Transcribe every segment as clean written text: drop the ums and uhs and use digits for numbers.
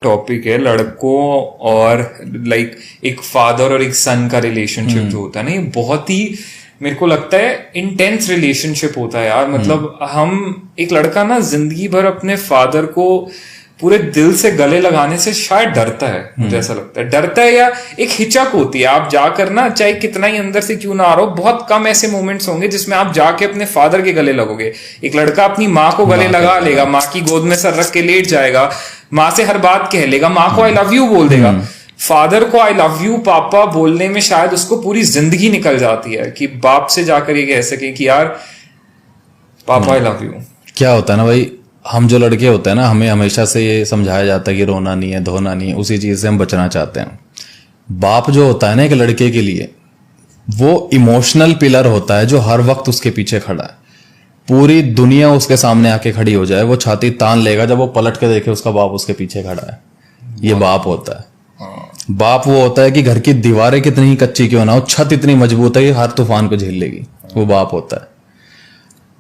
Topic है, लड़कों और लाइक एक फादर और एक सन का रिलेशनशिप जो होता है ना, ये बहुत ही मेरे को लगता है इंटेंस रिलेशनशिप होता है यार। मतलब हम एक लड़का ना जिंदगी भर अपने फादर को पूरे दिल से गले लगाने से शायद डरता है, मुझे ऐसा लगता है, डरता है या एक हिचक होती है। आप जाकर ना, चाहे कितना ही अंदर से क्यों ना आ रहा हो, बहुत कम ऐसे मोमेंट्स होंगे जिसमें आप जाके अपने फादर के गले लगोगे। एक लड़का अपनी माँ को गले लगा लेगा, माँ की गोद में सर रख के लेट जाएगा, माँ से हर बात कह लेगा, माँ को आई लव यू बोल देगा। फादर को आई लव यू पापा बोलने में शायद उसको पूरी जिंदगी निकल जाती है कि बाप से जाकर ये कह सके कि यार पापा आई लव यू। क्या होता है ना भाई, हम जो लड़के होते हैं ना, हमें हमेशा से ये समझाया जाता है कि रोना नहीं है, धोना नहीं है, उसी चीज से हम बचना चाहते हैं। बाप जो होता है ना एक लड़के के लिए, वो इमोशनल पिलर होता है जो हर वक्त उसके पीछे खड़ा है। पूरी दुनिया उसके सामने आके खड़ी हो जाए, वो छाती तान लेगा जब वो पलट के देखे उसका बाप उसके पीछे खड़ा है। ये बाप होता है। बाप वो होता है कि घर की दीवारें कितनी ही कच्ची क्यों ना हो, छत इतनी मजबूत है कि हर तूफान को झेल लेगी, वो बाप होता है।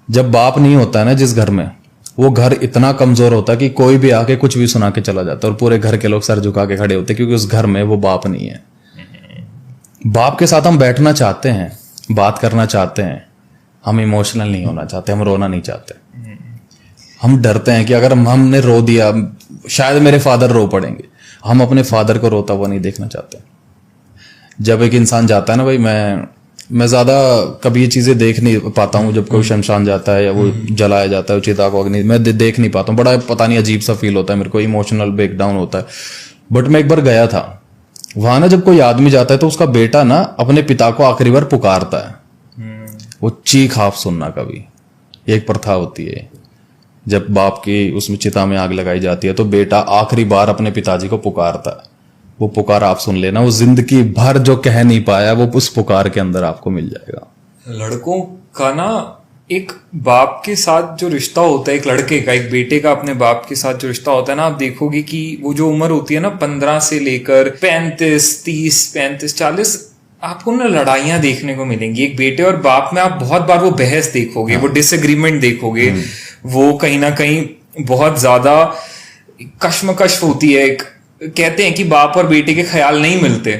जब बाप नहीं होता है ना जिस घर में, वो घर इतना कमजोर होता है कि कोई भी आके कुछ भी सुना के चला जाता है और पूरे घर के लोग सर झुका के खड़े होते हैं, क्योंकि उस घर में वो बाप नहीं है। बाप के साथ हम बैठना चाहते हैं, बात करना चाहते हैं, हम इमोशनल नहीं होना चाहते, हम रोना नहीं चाहते। हम डरते हैं कि अगर हमने रो दिया शायद मेरे फादर रो पड़ेंगे। हम अपने फादर को रोता हुआ नहीं देखना चाहते। जब एक इंसान जाता है ना भाई, मैं ज्यादा कभी ये चीजें देख नहीं पाता हूँ। जब कोई शमशान जाता है या वो जलाया जाता है, चिता को अग्नि, मैं देख नहीं पाता हूँ। बड़ा पता नहीं अजीब सा फील होता है मेरे को, इमोशनल ब्रेकडाउन होता है। बट मैं एक बार गया था वहां ना, जब कोई आदमी जाता है तो उसका बेटा ना अपने पिता को आखिरी बार पुकारता है। वो चीख आप सुनना कभी, एक प्रथा होती है जब बाप की उसमें चिता में आग लगाई जाती है तो बेटा आखिरी बार अपने पिताजी को पुकारता है। वो पुकार आप सुन लेना, वो जिंदगी भर जो कह नहीं पाया वो उस पुकार के अंदर आपको मिल जाएगा। लड़कों का ना एक बाप के साथ जो रिश्ता होता है, एक लड़के का, एक बेटे का अपने बाप के साथ जो रिश्ता होता है ना, आप देखोगे कि वो जो उम्र होती है ना 15 से लेकर 35, 30, 35, 40, आपको ना लड़ाइयां देखने को मिलेंगी। एक बेटे और बाप में आप बहुत बार वो बहस देखोगे, वो डिसएग्रीमेंट देखोगे, वो कहीं ना कहीं बहुत ज्यादा कश्मकश होती है। कहते हैं कि बाप और बेटे के ख्याल नहीं मिलते।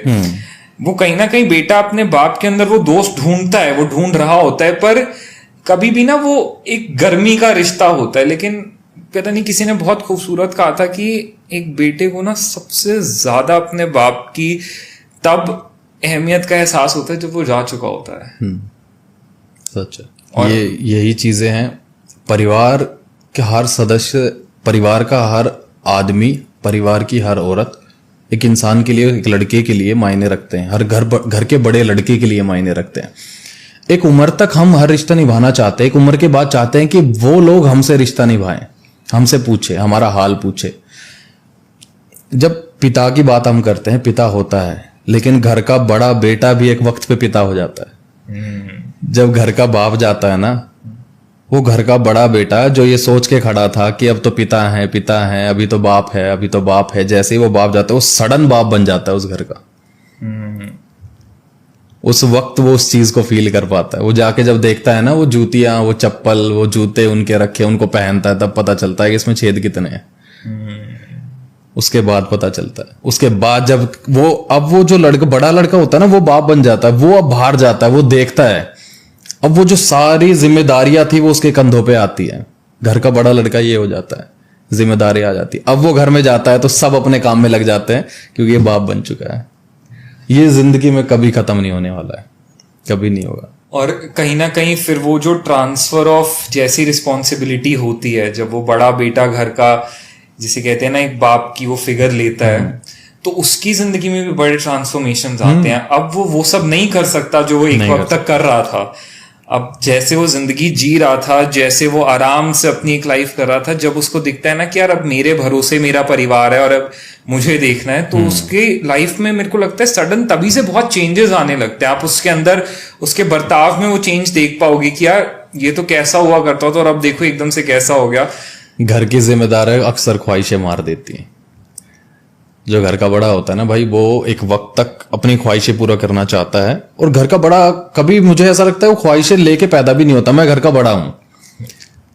वो कहीं ना कहीं बेटा अपने बाप के अंदर वो दोस्त ढूंढता है, वो ढूंढ रहा होता है, पर कभी भी ना वो एक गर्मी का रिश्ता होता है। लेकिन पता नहीं किसी ने बहुत खूबसूरत कहा था कि एक बेटे को ना सबसे ज्यादा अपने बाप की तब अहमियत का एहसास होता है जब वो जा चुका होता है। सच है। और यही चीजें हैं। परिवार के हर सदस्य, परिवार का हर आदमी, परिवार की हर औरत एक इंसान के लिए, एक लड़के के लिए मायने रखते हैं। हर घर के बड़े लड़के के लिए मायने रखते हैं। एक उम्र तक हम हर रिश्ता निभाना चाहते हैं, एक उम्र के बाद चाहते हैं कि वो लोग हमसे रिश्ता निभाएं, हमसे पूछे, हमारा हाल पूछे। जब पिता की बात हम करते हैं, पिता होता है, लेकिन घर का बड़ा बेटा भी एक वक्त पे पिता हो जाता है। जब घर का बाप जाता है ना, वो घर का बड़ा बेटा जो ये सोच के खड़ा था कि अब तो पिता है, अभी तो बाप है, अभी तो बाप है, जैसे ही वो बाप जाता है वो सडन बाप बन जाता है उस घर का। उस वक्त वो उस चीज को फील कर पाता है। वो जाके जब देखता है ना, वो जूतियां, वो चप्पल, वो जूते उनके रखे, उनको पहनता है, तब पता चलता है कि इसमें छेद कितने हैं। उसके बाद पता चलता है। उसके बाद जब वो जो लड़का, बड़ा लड़का होता है ना, वो बाप बन जाता है, वो अब बाहर जाता है, वो देखता है, अब वो जो सारी जिम्मेदारियां थी वो उसके कंधों पे आती है। घर का बड़ा लड़का ये हो जाता है, जिम्मेदारी आ जाती है। अब वो घर में जाता है तो सब अपने काम में लग जाते हैं क्योंकि ये बाप बन चुका है। ये जिंदगी में कभी खत्म नहीं होने वाला है, कभी नहीं होगा। और कहीं ना कहीं फिर वो जो ट्रांसफर ऑफ जैसी रिस्पॉन्सिबिलिटी होती है, जब वो बड़ा बेटा घर का, जिसे कहते हैं ना, एक बाप की वो फिगर लेता है, तो उसकी जिंदगी में भी बड़े ट्रांसफॉर्मेशंस आते हैं। अब वो सब नहीं कर सकता जो वो एक वक्त तक कर रहा था। अब जैसे वो जिंदगी जी रहा था, जैसे वो आराम से अपनी एक लाइफ कर रहा था, जब उसको दिखता है ना कि यार अब मेरे भरोसे मेरा परिवार है और अब मुझे देखना है, तो उसके लाइफ में मेरे को लगता है सडन तभी से बहुत चेंजेस आने लगते हैं। आप उसके अंदर, उसके बर्ताव में वो चेंज देख पाओगे कि यार ये तो कैसा हुआ करता था और अब देखो एकदम से कैसा हो गया। घर की जिम्मेदारी अक्सर ख्वाहिशें मार देती हैं। जो घर का बड़ा होता है ना भाई, वो एक वक्त तक अपनी ख्वाहिशें पूरा करना चाहता है। और घर का बड़ा कभी, मुझे ऐसा लगता है, वो ख्वाहिशें लेके पैदा भी नहीं होता। मैं घर का बड़ा हूं,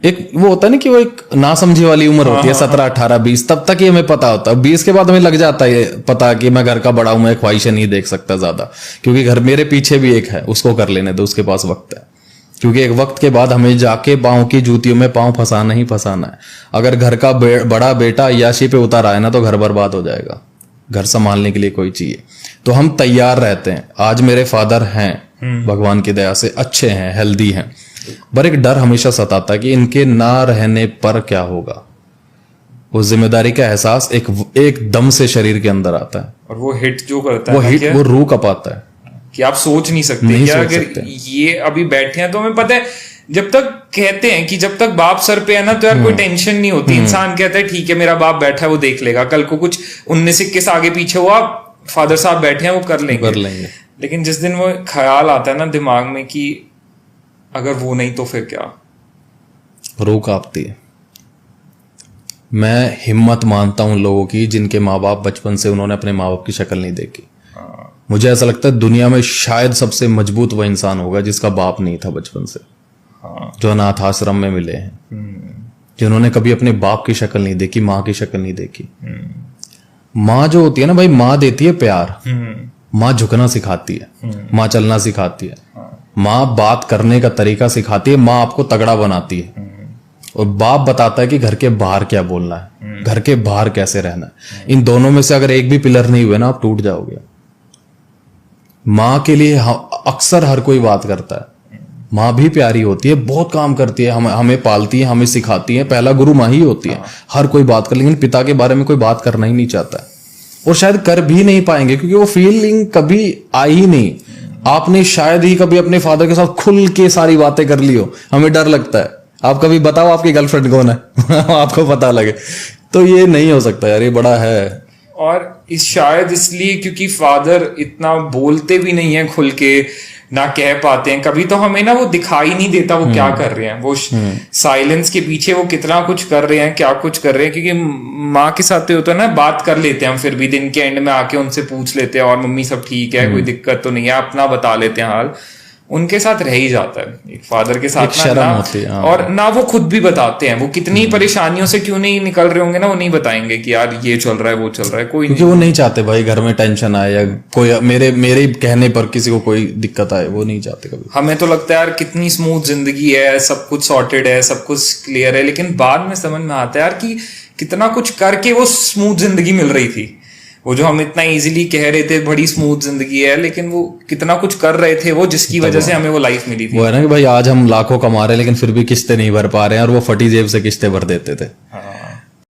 एक वो होता है ना कि वो एक नासमझी वाली उम्र होती है, 17, 18, 20, तब तक ही हमें पता होता है। 20 के बाद हमें लग जाता है पता कि मैं घर का बड़ा हूं, मैं ख्वाहिशें नहीं देख सकता ज्यादा, क्योंकि घर मेरे पीछे भी एक है, उसको कर लेने दो, उसके पास वक्त है। क्योंकि एक वक्त के बाद हमें जाके पाँव की जूतियों में पाँव फंसाना ही फंसाना है। अगर घर का बड़ा बेटा अय्याशी पे उतर आए ना तो घर बर्बाद हो जाएगा। घर संभालने के लिए कोई चाहिए, तो हम तैयार रहते हैं। आज मेरे फादर हैं भगवान की दया से, अच्छे हैं, हेल्दी हैं, पर एक डर हमेशा सताता है कि इनके ना रहने पर क्या होगा। वो जिम्मेदारी का एहसास एक दम से शरीर के अंदर आता है, और वो हिट जो करता है वो हिट, वो रूह कपाता है कि आप सोच नहीं सकते नहीं कि सोच अगर सकते। ये अभी बैठे हैं तो हमें पता है, जब तक कहते हैं कि जब तक बाप सर पे है ना तो यार कोई टेंशन नहीं होती। इंसान कहता है ठीक है मेरा बाप बैठा है वो देख लेगा, कल को कुछ 19-21 आगे पीछे हुआ, फादर साहब बैठे हैं वो कर लेंगे। लेकिन जिस दिन वो ख्याल आता है ना दिमाग में कि अगर वो नहीं तो फिर क्या, रूह कांपती है। मैं हिम्मत मानता हूं लोगों की जिनके माँ बाप बचपन से उन्होंने अपने माँ बाप की शक्ल नहीं देखी। मुझे ऐसा लगता है दुनिया में शायद सबसे मजबूत वह इंसान होगा जिसका बाप नहीं था बचपन से, जो अनाथ आश्रम में मिले हैं, जिन्होंने कभी अपने बाप की शक्ल नहीं देखी, माँ की शक्ल नहीं देखी। माँ जो होती है ना भाई, माँ देती है प्यार, माँ झुकना सिखाती है, माँ चलना सिखाती है, माँ बात करने का तरीका सिखाती है, माँ आपको तगड़ा बनाती है, और बाप बताता है कि घर के बाहर क्या बोलना है, घर के बाहर कैसे रहना है। इन दोनों में से अगर एक भी पिलर नहीं हुए ना आप टूट जाओगे। माँ के लिए अक्सर हर कोई बात करता है, माँ भी प्यारी होती है, बहुत काम करती है, हमें पालती है, हमें सिखाती है, पहला गुरु माँ ही होती है। हर कोई बात कर, लेकिन पिता के बारे में कोई बात करना ही नहीं चाहता है, और शायद कर भी नहीं पाएंगे क्योंकि वो फीलिंग कभी आई ही नहीं। आपने शायद ही कभी अपने फादर के साथ खुल के सारी बातें कर ली हो। हमें डर लगता है, आप कभी बताओ आपकी गर्लफ्रेंड कौन है आपको पता लगे, तो ये नहीं हो सकता यार, ये बड़ा है। और इस शायद इसलिए क्योंकि फादर इतना बोलते भी नहीं है खुल के, ना कह पाते हैं कभी, तो हमें ना वो दिखाई नहीं देता वो क्या कर रहे हैं, वो साइलेंस के पीछे वो कितना कुछ कर रहे हैं, क्या कुछ कर रहे हैं। क्योंकि माँ के साथ तो होता है ना, बात कर लेते हैं हम, फिर भी दिन के एंड में आके उनसे पूछ लेते हैं और मम्मी सब ठीक है, कोई दिक्कत तो नहीं है, अपना बता लेते हैं हाल। उनके साथ रह ही जाता है एक फादर के साथ शर्म होती है। और ना वो खुद भी बताते हैं, वो कितनी परेशानियों से क्यों नहीं निकल रहे होंगे ना, वो नहीं बताएंगे कि यार ये चल रहा है वो चल रहा है, कोई क्योंकि वो नहीं चाहते भाई घर में टेंशन आए या कोई मेरे कहने पर किसी को कोई दिक्कत आए, वो नहीं चाहते कभी। हमें तो लगता है यार कितनी स्मूथ जिंदगी है, सब कुछ सॉर्टेड है, सब कुछ क्लियर है, लेकिन बाद में समझ में आता है यार कि कितना कुछ करके वो स्मूथ जिंदगी मिल रही थी। वो जो हम इतना इजीली कह रहे थे बड़ी स्मूथ जिंदगी है, लेकिन वो कितना कुछ कर रहे थे वो, जिसकी वजह से हमें वो लाइफ मिली थी। वो है ना कि भाई आज हम लाखों कमा रहे हैं लेकिन फिर भी किस्तें नहीं भर पा रहे हैं, और वो फटी जेब से किस्तें भर देते थे।